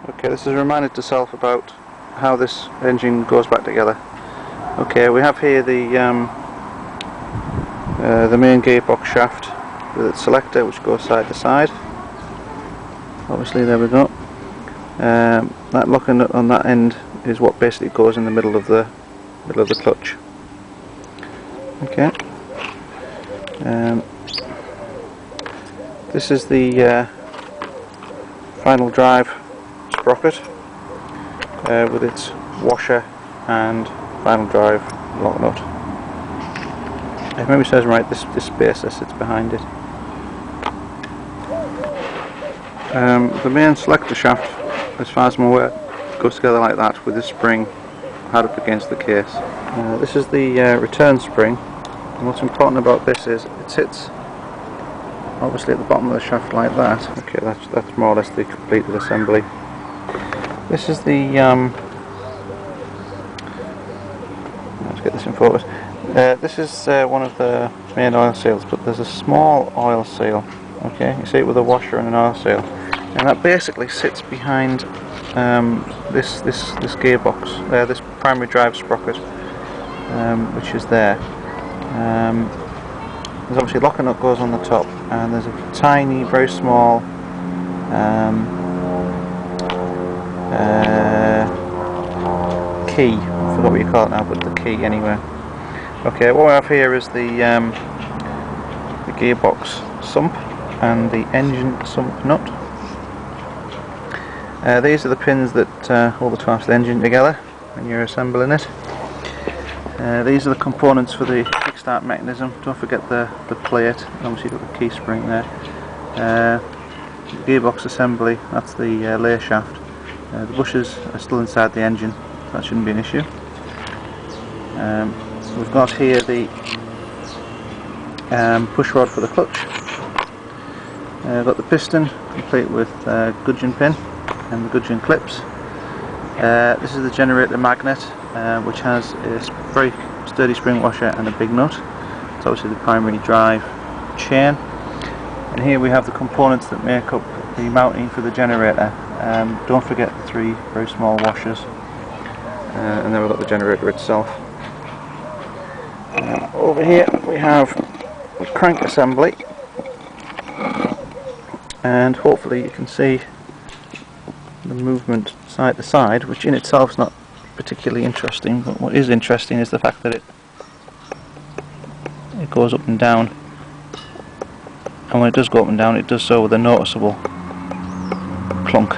Okay, this is a reminder to self about how this engine goes back together. Okay, we have here the main gearbox shaft with its selector which goes side to side. Obviously there we go. That locking nut on that end is what basically goes in the middle of the clutch. Okay. This is the final drive sprocket with its washer and final drive lock nut. If memory serves right, this spacer sits behind it. The main selector shaft, as far as I'm aware, goes together like that with this spring hard up against the case. This is the return spring, and what's important about this is it sits obviously at the bottom of the shaft like that. Okay, that's more or less the completed assembly. This is the let's get this in focus. This is one of the main oil seals, but there's a small oil seal. Okay, you see it with a washer and an oil seal, and that basically sits behind this gearbox, this primary drive sprocket, which is there. There's obviously a locking nut goes on the top, and there's a tiny, very small key. I forgot what you call it now, but the key anyway. Okay, what we have here is the gearbox sump and the engine sump nut. These are the pins that hold the twist the engine together when you're assembling it. These are the components for the kickstart mechanism. Don't forget the plate, and obviously you've got the key spring there. Gearbox assembly, that's the lay shaft. The bushes are still inside the engine, so that shouldn't be an issue. We've got here the push rod for the clutch. We've got the piston complete with gudgeon pin and the gudgeon clips. This is the generator magnet, which has a very sturdy spring washer and a big nut. It's obviously the primary drive chain. And here we have the components that make up the mounting for the generator. Don't forget the three very small washers. And then we've got the generator itself. Over here we have the crank assembly, and hopefully you can see the movement side to side, which in itself is not particularly interesting, but what is interesting is the fact that it goes up and down, and when it does go up and down it does so with a noticeable clunk.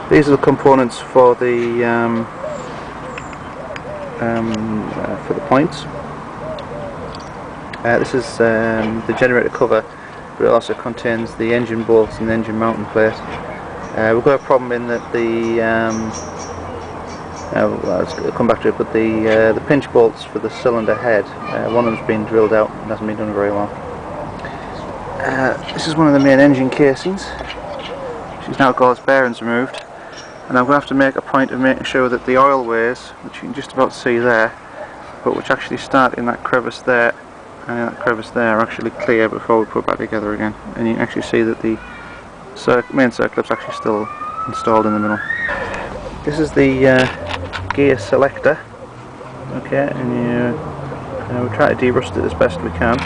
These are the components for the points. This is the generator cover, but it also contains the engine bolts and the engine mounting plate. We've got a problem in that the I'll come back to it, but the pinch bolts for the cylinder head, one of them's been drilled out and hasn't been done very well. This is one of the main engine casings, which is now got its bearings removed, and I'm going to have to make a point of making sure that the oil ways, which you can just about see there, but which actually start in that crevice there and that crevice there, are actually clear before we put it back together again. And you can actually see that the main circlip's actually still installed in the middle. This is the gear selector. Okay, and we'll try to derust it as best we can.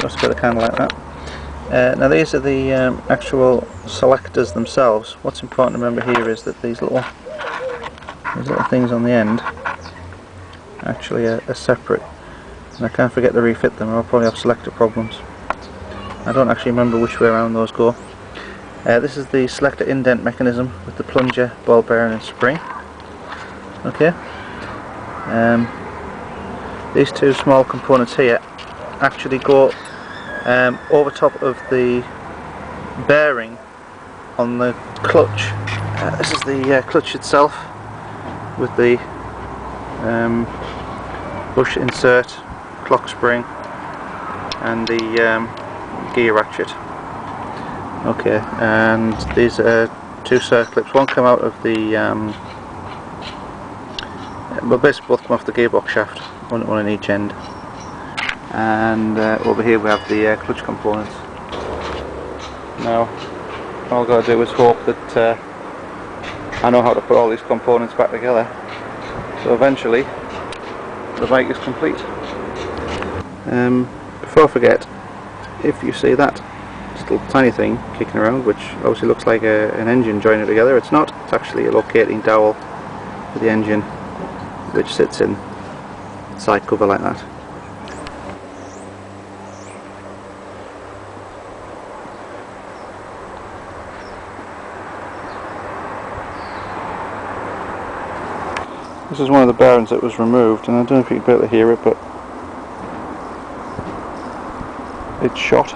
Just get a candle like that. Now these are the actual selectors themselves. What's important to remember here is that these little things on the end actually are separate, and I can't forget to refit them or I'll probably have selector problems. I don't actually remember which way around those go. This is the selector indent mechanism with the plunger, ball bearing and spring. Okay. These two small components here actually go over top of the bearing on the clutch. This is the clutch itself with the bush insert, clock spring and the gear ratchet. Okay, and these are two circlips. One come out of the well, basically both come off the gearbox shaft, one on each end. and over here we have the clutch components. Now all I've got to do is hope that I know how to put all these components back together, so eventually the bike is complete. Before I forget, if you see that little tiny thing kicking around, which obviously looks like an engine joining together, it's not. It's actually a locating dowel for the engine, which sits in the side cover like that. This is one of the bearings that was removed, and I don't know if you can be able to hear it, but it's shot.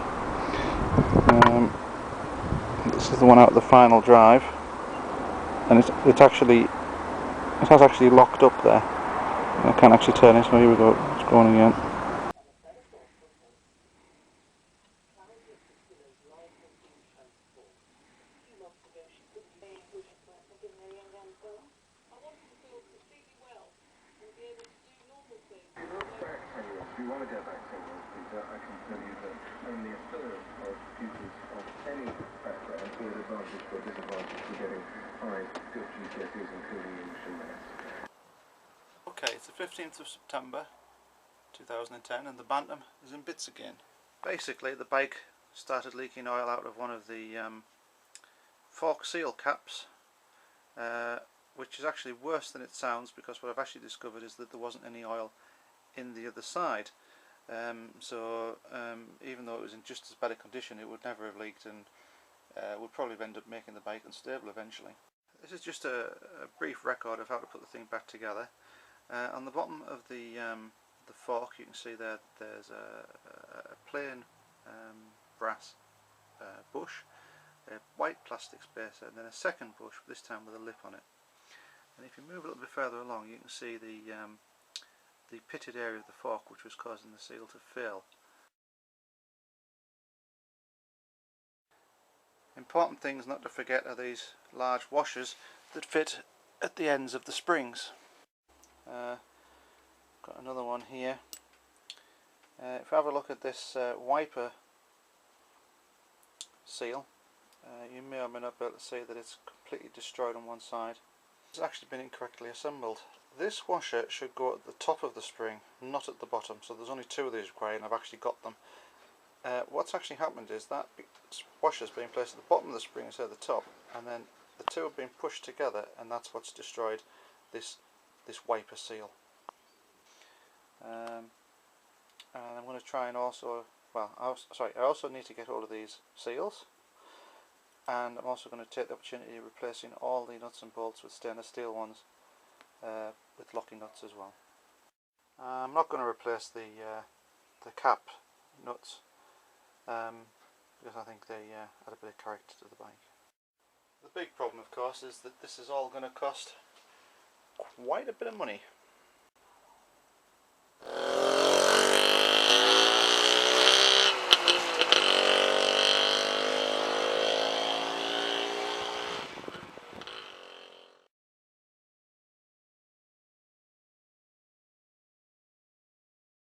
This is the one out of the final drive, and it has actually locked up there. I can't actually turn it, so here we go, it's going again. If you want to go back to Peter, I can tell you that only a third of pupils of any background see an advantage or disadvantage for getting 5 good GCSEs, including English and Maths. Okay, it's the 15th of September 2010 and the Bantam is in bits again. Basically the bike started leaking oil out of one of the fork seal caps, which is actually worse than it sounds, because what I've actually discovered is that there wasn't any oil in the other side, so even though it was in just as bad a condition, it would never have leaked, and would probably end up making the bike unstable eventually. This is just a brief record of how to put the thing back together. On the bottom of the fork you can see there's a plain brass bush, a white plastic spacer, and then a second bush, this time with a lip on it. And if you move a little bit further along, you can see the pitted area of the fork, which was causing the seal to fail. Important things not to forget are these large washers that fit at the ends of the springs. Got another one here. If you have a look at this wiper seal, you may or may not be able to see that it's completely destroyed on one side. It's actually been incorrectly assembled. This washer should go at the top of the spring, not at the bottom, so there's only 2 of these required, and I've actually got them. What's actually happened is that washer's being placed at the bottom of the spring instead of the top, and then the 2 have been pushed together, and that's what's destroyed this wiper seal. And I'm going to try and also, well, I also need to get hold of these seals, and I'm also going to take the opportunity of replacing all the nuts and bolts with stainless steel ones, with locking nuts as well. I'm not going to replace the cap nuts, because I think they add a bit of character to the bike. The big problem, of course, is that this is all going to cost quite a bit of money.